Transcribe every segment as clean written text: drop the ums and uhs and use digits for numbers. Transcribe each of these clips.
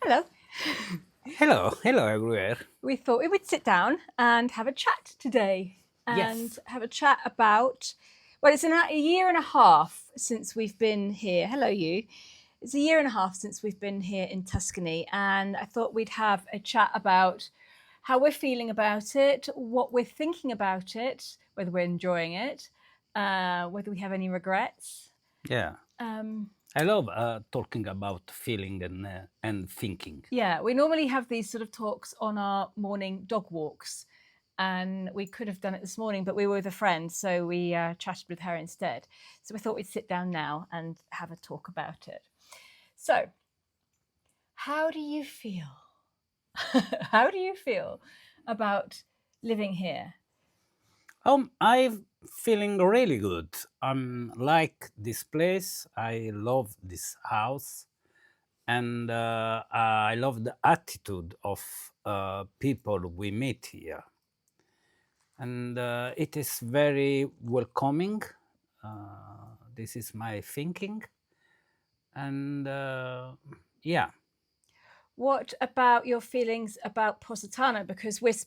Hello. Hello everywhere. We thought we would sit down and have a chat today and Yes. have a chat about, well, it's a year and a half since we've been here. Hello, you. It's a year and a half since we've been here in Tuscany, and I thought we'd have a chat about how we're feeling about it, what we're thinking about it, whether we're enjoying it, whether we have any regrets. Yeah. Um, I love talking about feeling and thinking. Yeah, we normally have these sort of talks on our morning dog walks, and we could have done it this morning, but we were with a friend, so we chatted with her instead. So we thought we'd sit down now and have a talk about it. So, how do you feel? How do you feel about living here? I'm feeling really good. I'm like this place. I love this house, and I love the attitude of people we meet here, and it is very welcoming. This is my thinking, and yeah. What about your feelings about Positano? Because we've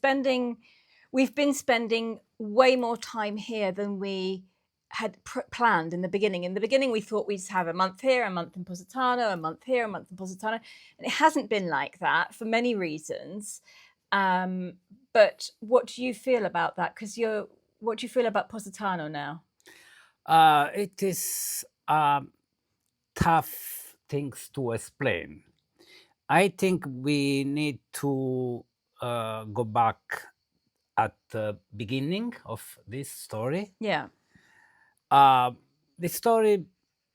been spending way more time here than we had planned in the beginning. In the beginning, we thought we'd have a month here, a month in Positano, a month here, a month in Positano, and it hasn't been like that for many reasons. But what do you feel about that? What do you feel about Positano now? It is tough things to explain. I think we need to go back at the beginning of this story. Yeah. The story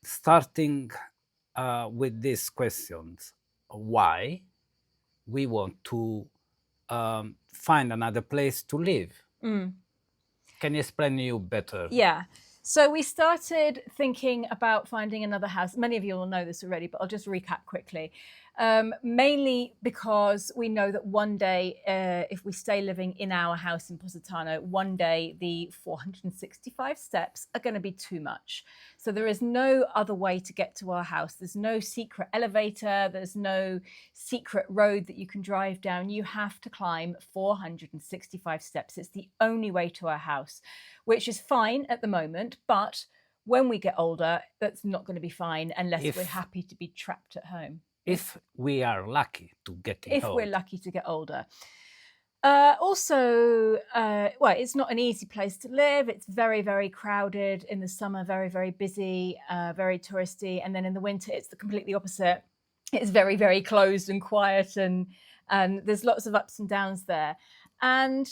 starting with these questions: why we want to find another place to live. Can you explain you better? Yeah. So we started thinking about finding another house. Many of you will know this already, but I'll just recap quickly. Mainly because we know that one day, if we stay living in our house in Positano, one day the 465 steps are going to be too much. So there is no other way to get to our house. There's no secret elevator. There's no secret road that you can drive down. You have to climb 465 steps. It's the only way to our house, which is fine at the moment, but when we get older, that's not going to be fine unless we're happy to be trapped at home. If we are lucky to get If we're lucky to get older. Well, it's not an easy place to live. It's very, very crowded in the summer, very, very busy, very touristy. And then in the winter, it's the completely opposite. It's very, very closed and quiet, and there's lots of ups and downs there. And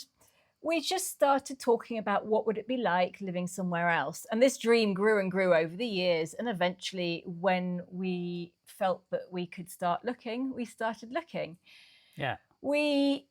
we just started talking about what would it be like living somewhere else. And this dream grew and grew over the years. And eventually, when we felt that we could start looking, we started looking. Yeah. We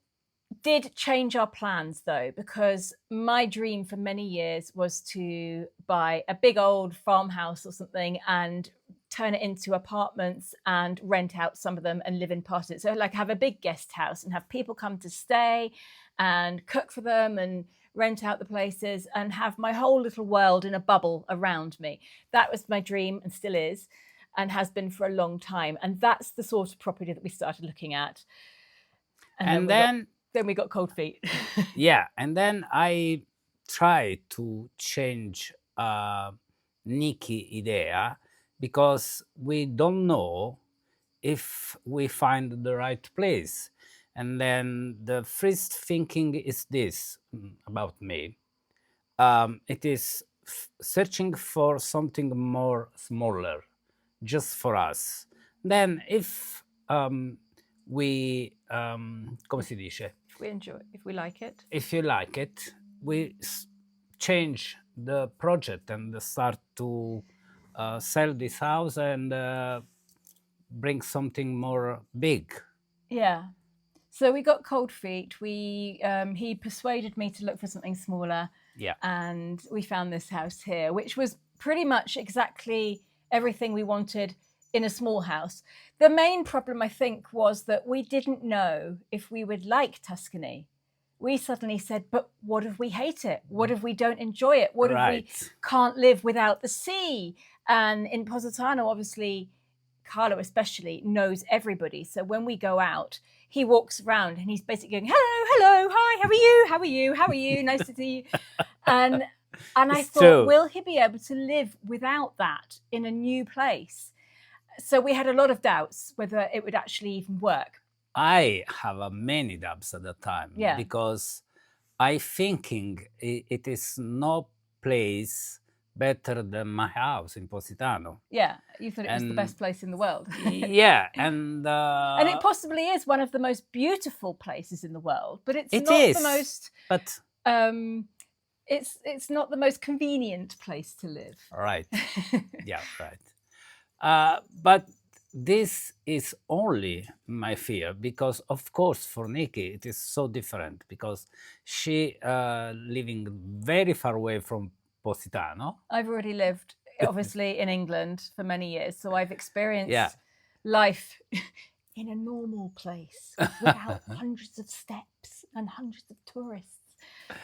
did change our plans though, because my dream for many years was to buy a big old farmhouse or something and turn it into apartments and rent out some of them and live in part of it. So like have a big guest house and have people come to stay and cook for them and rent out the places and have my whole little world in a bubble around me. That was my dream and still is and has been for a long time. And that's the sort of property that we started looking at. And then we got cold feet. Yeah, and then I try to change Nikki idea because we don't know if we find the right place. And then the first thinking is this about me. It is searching for something more smaller, just for us. Then if we, come si dice? If we enjoy it, if we like it. If you like it, we change the project and start to sell this house and bring something more big. Yeah. So we got cold feet. He persuaded me to look for something smaller. Yeah. And we found this house here, which was pretty much exactly everything we wanted in a small house. The main problem, I think, was that we didn't know if we would like Tuscany. We suddenly said, but what if we hate it? What if we don't enjoy it? What if we can't live without the sea? And in Positano, obviously, Carlo especially knows everybody. So when we go out, he walks around and he's basically going, hello, hello, hi, how are you? How are you? How are you? Nice to see you. And I It's thought, true. will he be able to live without that in a new place? So we had a lot of doubts whether it would actually even work. I have many doubts at the time Yeah. because I thinking it is no place better than my house in Positano. Yeah, you thought it was the And- best place in the world. Yeah, and And it possibly is one of the most beautiful places in the world, but it's it not is, the most. but It's not the most convenient place to live. right, yeah, right. But this is only my fear because, of course, for Nikki it is so different because she living very far away from Positano. I've already lived, obviously, in England for many years, so I've experienced Yeah. life in a normal place without hundreds of steps and hundreds of tourists.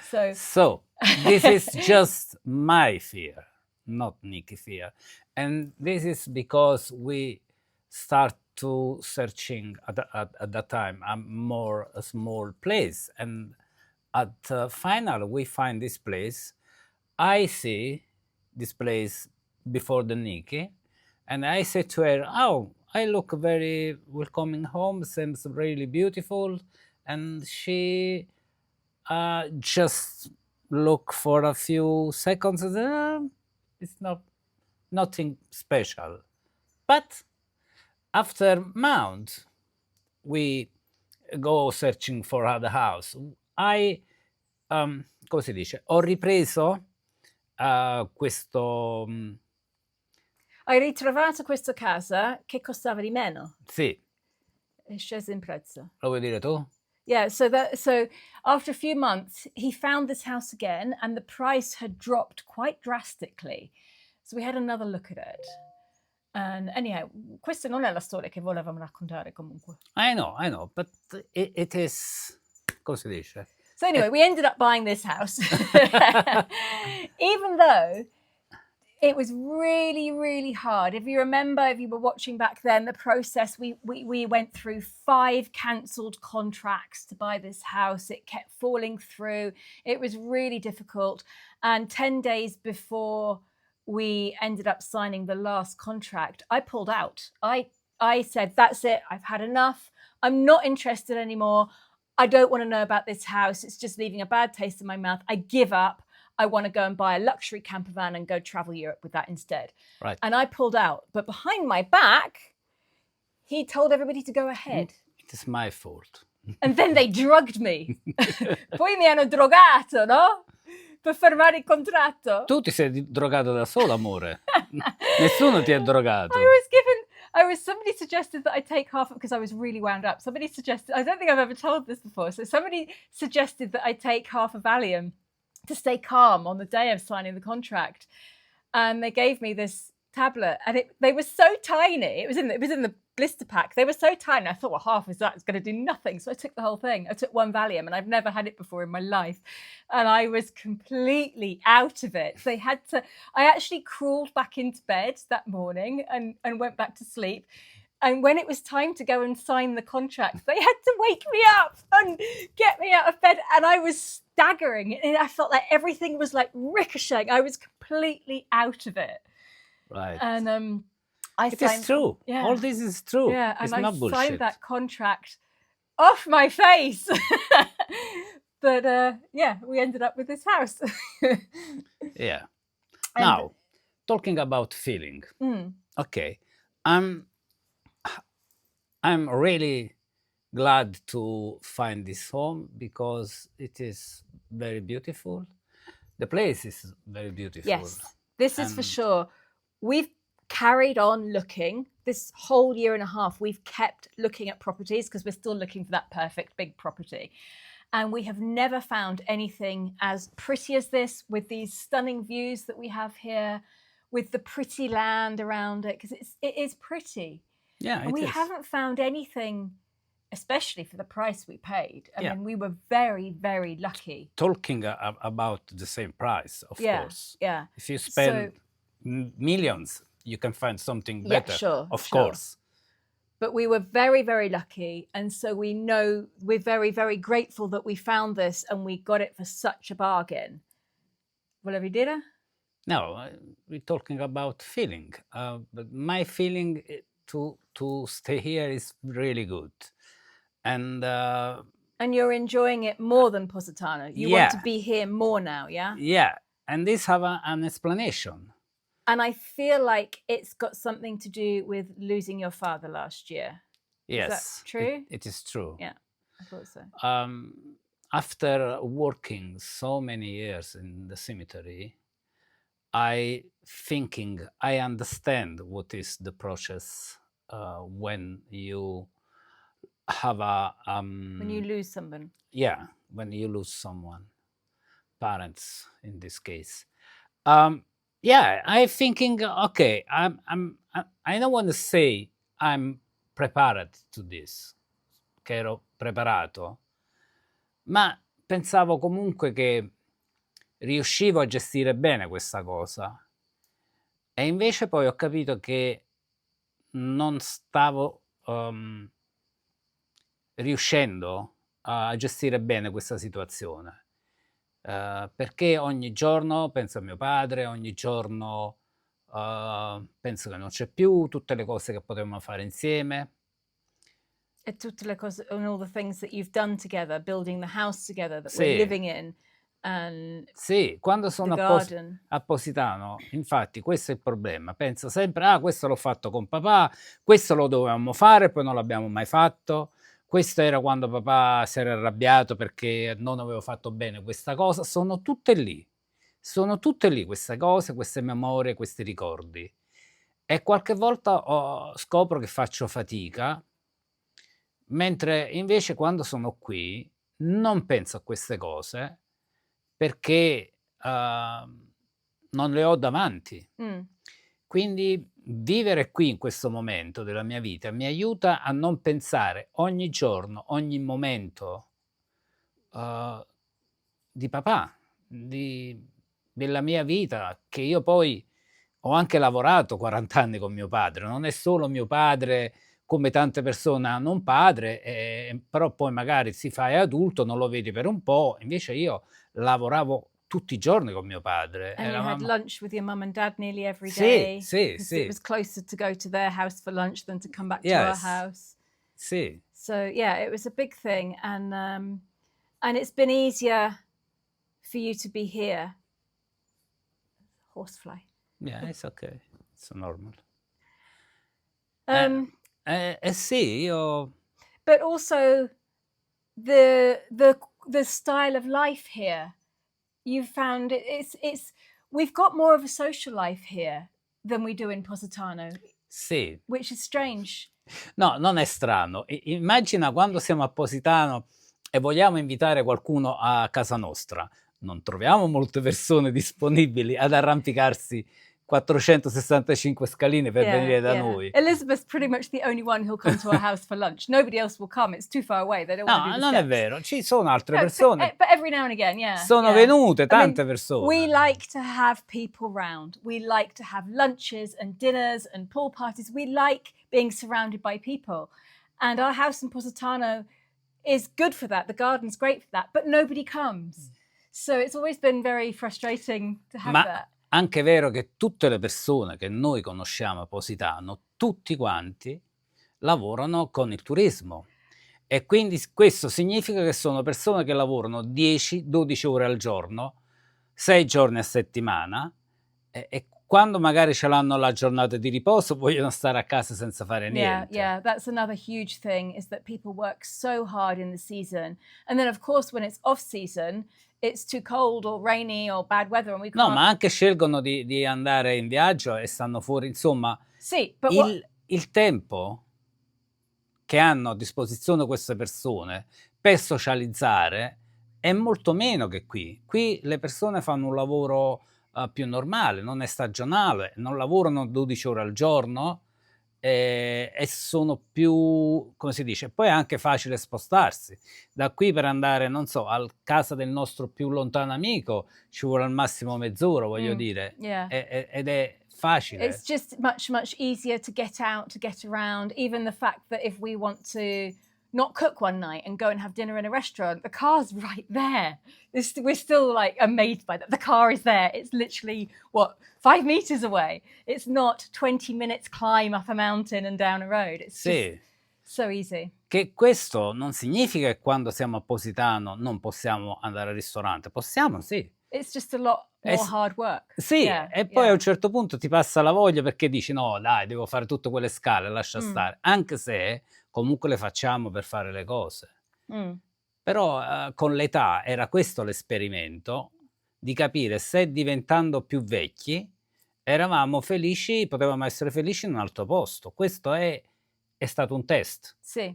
So this is just my fear, not Nikki's fear, and this is because we start to searching at that time a small place, and at final we find this place. I see this place before the Nikki, and I say to her, "Oh, I look very welcoming home. Seems really beautiful," and she just look for a few seconds. And, it's nothing special, but after Mount, we go searching for other house. I come si dice? Ho ripreso questo. Hai ritrovato questa casa che costava di meno. Sì, È sceso in prezzo. lo vuoi dire tu? Yeah, so after a few months, he found this house again, and the price had dropped quite drastically. So we had another look at it. And anyhow, questa non è la storia che volevamo raccontare comunque. I know, but it is, come si dice? So anyway, we ended up buying this house, even though it was really, really hard. If you remember, if you were watching back then, the process, we went through 5 cancelled contracts to buy this house. It kept falling through. It was really difficult. And 10 days before we ended up signing the last contract, I pulled out. I said, that's it. I've had enough. I'm not interested anymore. I don't want to know about this house. It's just leaving a bad taste in my mouth. I give up. I want to go and buy a luxury camper van and go travel Europe with that instead. Right. And I pulled out. But behind my back, he told everybody to go ahead. It is my fault. And then they drugged me. Poi mi hanno drogato, no? Per fermare il contratto. Tu ti sei drogato da sola, amore. Nessuno ti ha drogato. Somebody suggested that I take half, because I was really wound up. Somebody suggested, I don't think I've ever told this before. So somebody suggested that I take half a Valium to stay calm on the day of signing the contract. And they gave me this tablet, and they were so tiny. It was in the blister pack. They were so tiny. I thought, well, half is that. It's going to do nothing. So I took the whole thing. I took 1 Valium, and I've never had it before in my life. And I was completely out of it. I actually crawled back into bed that morning and went back to sleep. And when it was time to go and sign the contract, they had to wake me up and get me out of bed. And I was staggering. And I felt like everything was like ricocheting. I was completely out of it. Right. And it is true. Yeah. All this is true. Yeah, it's and not I bullshit. signed that contract off my face. But yeah, we ended up with this house. Yeah. Now, talking about feeling. Okay. I'm really glad to find this home because it is very beautiful. The place is very beautiful. Yes, this is for sure. We've carried on looking this whole year and a half. We've kept looking at properties because we're still looking for that perfect big property. And we have never found anything as pretty as this, with these stunning views that we have here, with the pretty land around it, because it is pretty. Yeah, and we haven't found anything, especially for the price we paid. I mean, we were very, very lucky. Talking about the same price, of course. Yeah. If you spend millions, you can find something Yeah, better, sure, of sure. course. But we were very, very lucky. And so we know we're very, very grateful that we found this and we got it for such a bargain. Volevi dire? No, we're talking about feeling. But my feeling to stay here is really good. And you're enjoying it more than Positano. You want to be here more now, yeah? Yeah, and this have an explanation. And I feel like it's got something to do with losing your father last year. Yes, is that true? It is true. Yeah, I thought so. After working so many years in the cemetery, I understand what is the process when you have a when you lose someone. Yeah, when you lose someone, parents in this case. Yeah, I'm thinking, okay, I don't want to say I'm prepared to this, che ero preparato, ma pensavo comunque che riuscivo a gestire bene questa cosa. E invece poi ho capito che non stavo riuscendo a gestire bene questa situazione. Perché ogni giorno penso a mio padre, ogni giorno penso che non c'è più, tutte le cose che potevamo fare insieme. E tutte le cose, and all the things that you've done together, building the house together that we're living in. And sì, quando sono a Positano, infatti questo è il problema. Penso sempre, questo l'ho fatto con papà, questo lo dovevamo fare, poi non l'abbiamo mai fatto. Questo era quando papà si era arrabbiato perché non avevo fatto bene questa cosa. Sono tutte lì queste cose, queste memorie, questi ricordi. E qualche volta scopro che faccio fatica, mentre invece quando sono qui non penso a queste cose perché non le ho davanti. Quindi vivere qui in questo momento della mia vita mi aiuta a non pensare ogni giorno, ogni momento di papà, della mia vita, che io poi ho anche lavorato 40 anni con mio padre. Non è solo mio padre come tante persone hanno un padre, però poi magari si fa adulto, non lo vedi per un po', invece io lavoravo tutti i giorni con mio padre. And you had lunch with your mum and dad nearly every day. Sì. It was closer to go to their house for lunch than to come back to our house. Sì. So yeah, it was a big thing, and it's been easier for you to be here. Horsefly. Yeah, it's okay. It's normal. Sì, io. But also the style of life here. You've found it's we've got more of a social life here than we do in Positano. Sì. Which is strange. No, non è strano. Immagina quando siamo a Positano e vogliamo invitare qualcuno a casa nostra. Non troviamo molte persone disponibili ad arrampicarsi 465 scaline per venire da noi. Elizabeth's pretty much the only one who'll come to our house for lunch. Nobody else will come. It's too far away. They don't want to do the non steps. è vero. Ci sono altre persone. But every now and again, yeah. Sono venute tante persone. We like to have people round. We like to have lunches and dinners and pool parties. We like being surrounded by people. And our house in Positano is good for that. The garden's great for that. But nobody comes. So it's always been very frustrating to have that. Anche vero che tutte le persone che noi conosciamo a Positano, tutti quanti, lavorano con il turismo. E quindi questo significa che sono persone che lavorano 10-12 ore al giorno, 6 giorni a settimana, e quando magari ce l'hanno la giornata di riposo vogliono stare a casa senza fare niente. Yeah, that's another huge thing, is that people work so hard in the season. And then of course when it's off season, it's too cold or rainy or bad weather and we can't... No, ma anche scelgono di andare in viaggio e stanno fuori, insomma. Sì, but il tempo che hanno a disposizione queste persone per socializzare è molto meno che qui. Qui le persone fanno un lavoro più normale, non è stagionale, non lavorano 12 ore al giorno e sono più, come si dice, poi è anche facile spostarsi. Da qui per andare, non so, a casa del nostro più lontano amico ci vuole al massimo mezz'ora, voglio dire, ed è facile. It's just much easier to get out, to get around. Even the fact that if we want to not cook one night and go and have dinner in a restaurant, the car's right there. We're still like amazed by that. The car is there. It's literally, 5 meters away. It's not 20 minutes climb up a mountain and down a road. It's Sì, just so easy. che questo non significa che quando siamo a Positano non possiamo andare al ristorante. Possiamo, sì. It's just a lot more hard work. Sì, Yeah, e poi a un certo punto ti passa la voglia perché dici no, dai, devo fare tutte quelle scale, lascia stare. Anche se comunque le facciamo per fare le cose. Però con l'età era questo l'esperimento di capire se diventando più vecchi eravamo felici, potevamo essere felici in un altro posto. Questo è stato un test. Sì.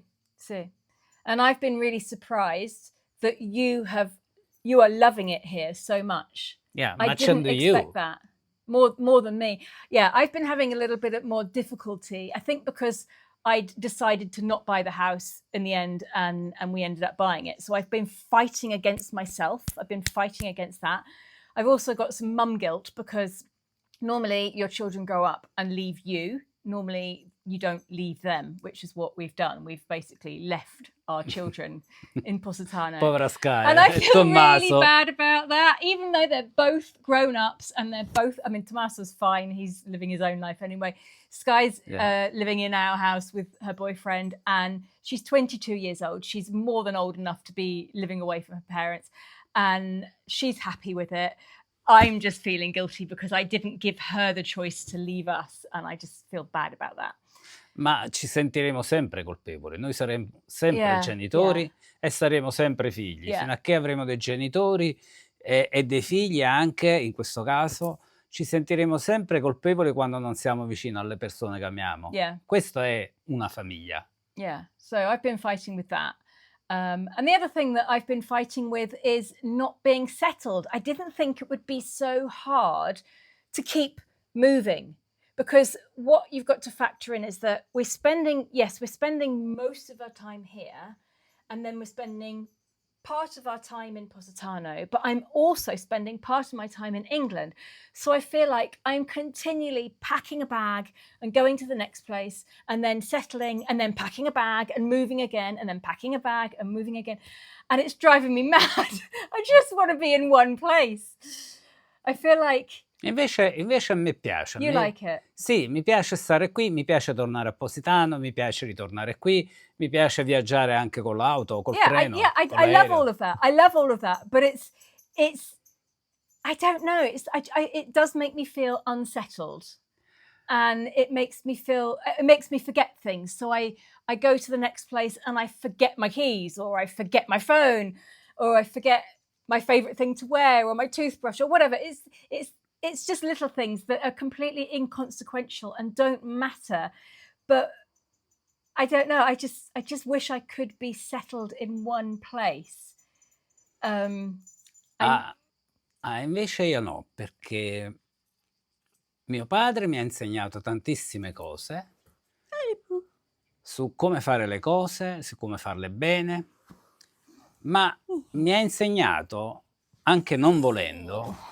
And I've been really surprised that you are loving it here so much. Yeah, I much didn't into expect you. that. More than me. Yeah, I've been having a little bit more difficulty. I think because I decided to not buy the house in the end, and we ended up buying it. So I've been fighting against myself. I've been fighting against that. I've also got some mum guilt because normally your children grow up and leave you. Normally you don't leave them, which is what we've done. We've basically left our children in Positano. Povera Sky. And I feel Tommaso. really bad about that, even though they're both grown-ups and they're both, I mean, Tommaso's fine. He's living his own life anyway. Sky's living in our house with her boyfriend, and she's 22 years old. She's more than old enough to be living away from her parents, and she's happy with it. I'm just feeling guilty because I didn't give her the choice to leave us, and I just feel bad about that. Ma ci sentiremo sempre colpevoli. Noi saremo sempre genitori e saremo sempre figli. Fino a che avremo dei genitori e dei figli anche, in questo caso, ci sentiremo sempre colpevoli quando non siamo vicino alle persone che amiamo. Questo è una famiglia. Yeah, so I've been fighting with that. And the other thing that I've been fighting with is not being settled. I didn't think it would be so hard to keep moving, because what you've got to factor in is that we're spending most of our time here, and then we're spending part of our time in Positano, but I'm also spending part of my time in England. So I feel like I'm continually packing a bag and going to the next place and then settling and then packing a bag and moving again and then packing a bag and moving again. And it's driving me mad. I just want to be in one place. I feel like... Invece a me piace. You like it? Sì, mi piace stare qui, mi piace tornare a Positano, mi piace ritornare qui, mi piace viaggiare anche con l'auto o col treno. I love all of that. I love all of that, but it's I don't know. It does make me feel unsettled, and it makes me forget things. So I go to the next place and I forget my keys, or I forget my phone, or I forget my favorite thing to wear, or my toothbrush, or whatever. It's just little things that are completely inconsequential and don't matter. But I don't know. I just wish I could be settled in one place. Invece io no, perché mio padre mi ha insegnato tantissime cose su come fare le cose, su come farle bene, ma mi ha insegnato, anche non volendo,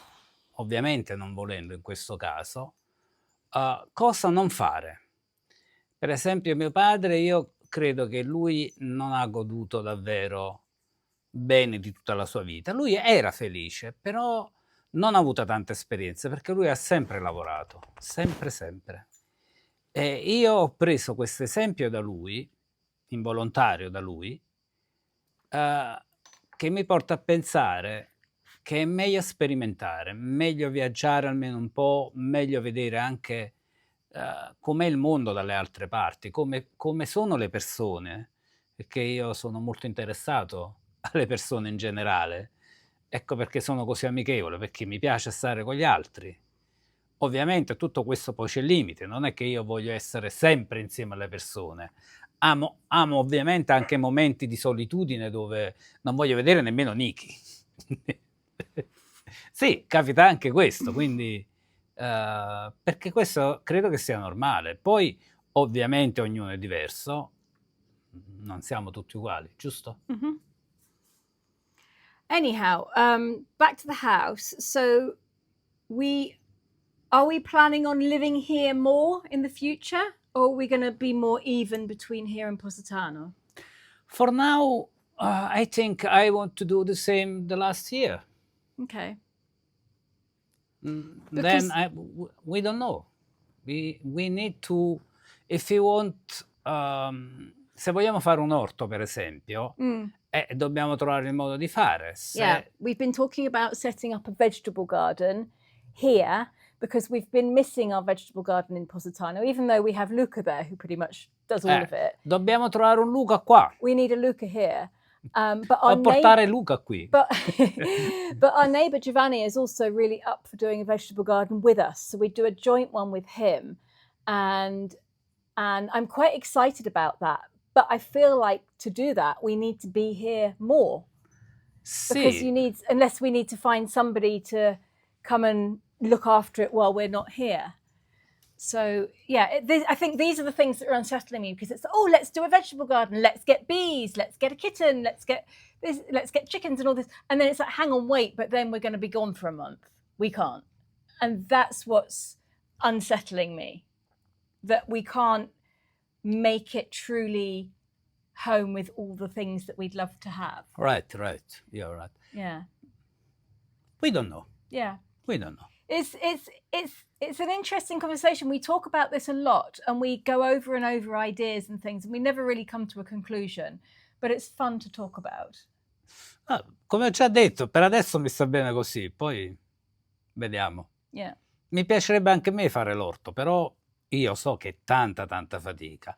ovviamente non volendo in questo caso, cosa non fare. Per esempio mio padre, io credo che lui non ha goduto davvero bene di tutta la sua vita. Lui era felice, però non ha avuto tante esperienze, perché lui ha sempre lavorato, sempre. E io ho preso questo esempio da lui, involontario da lui, che mi porta a pensare che è meglio sperimentare, meglio viaggiare almeno un po', meglio vedere anche com'è il mondo dalle altre parti, come sono le persone, perché io sono molto interessato alle persone in generale. Ecco perché sono così amichevole, perché mi piace stare con gli altri. Ovviamente tutto questo poi c'è il limite, non è che io voglio essere sempre insieme alle persone. Amo ovviamente anche momenti di solitudine dove non voglio vedere nemmeno Niki. Sì, capita anche questo, quindi perché questo credo che sia normale. Poi ovviamente ognuno è diverso, non siamo tutti uguali, giusto? Mm-hmm. Anyhow, back to the house. So we Are we planning on living here more in the future, or are we going to be more even between here and Positano? For now, I think I want to do the same the last year. Okay. Then we don't know. We need to, if we want, se vogliamo fare un orto, per esempio, dobbiamo trovare il modo di fare. Yeah, we've been talking about setting up a vegetable garden here because we've been missing our vegetable garden in Positano, even though we have Luca there who pretty much does all of it. Dobbiamo trovare un Luca qua. We need a Luca here. But our portare Luca qui. But our neighbour Giovanni is also really up for doing a vegetable garden with us. So we do a joint one with him. And I'm quite excited about that. But I feel like to do that, we need to be here more. Because unless we need to find somebody to come and look after it while we're not here. So yeah, I think these are the things that are unsettling me, because it's, let's do a vegetable garden, let's get bees, let's get a kitten, let's get this, let's get chickens and all this. And then it's like, hang on, wait, but then we're going to be gone for a month. We can't. And that's what's unsettling me, that we can't make it truly home with all the things that we'd love to have. Right. You're right. Yeah. We don't know. Yeah. We don't know. It's an interesting conversation. We talk about this a lot and we go over and over ideas and things, and we never really come to a conclusion, but it's fun to talk about. Come ho già detto, per adesso mi sta bene così, poi vediamo. Yeah. Mi piacerebbe anche a me fare l'orto, però io so che è tanta fatica.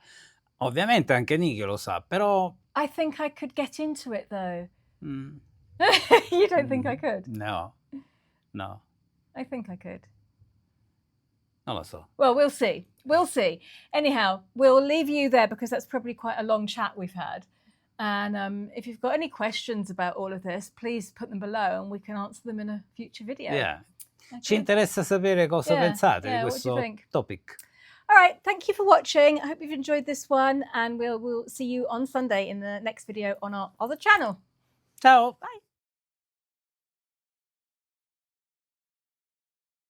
Ovviamente anche Niki lo sa, però... I think I could get into it though. You don't think I could? No. I think I could. Non lo so. Well, we'll see. Anyhow, we'll leave you there because that's probably quite a long chat we've had. And if you've got any questions about all of this, please put them below and we can answer them in a future video. Yeah. Okay. Ci interessa sapere cosa pensate di questo topic. All right, thank you for watching. I hope you've enjoyed this one, and we'll see you on Sunday in the next video on our other channel. Ciao. Bye.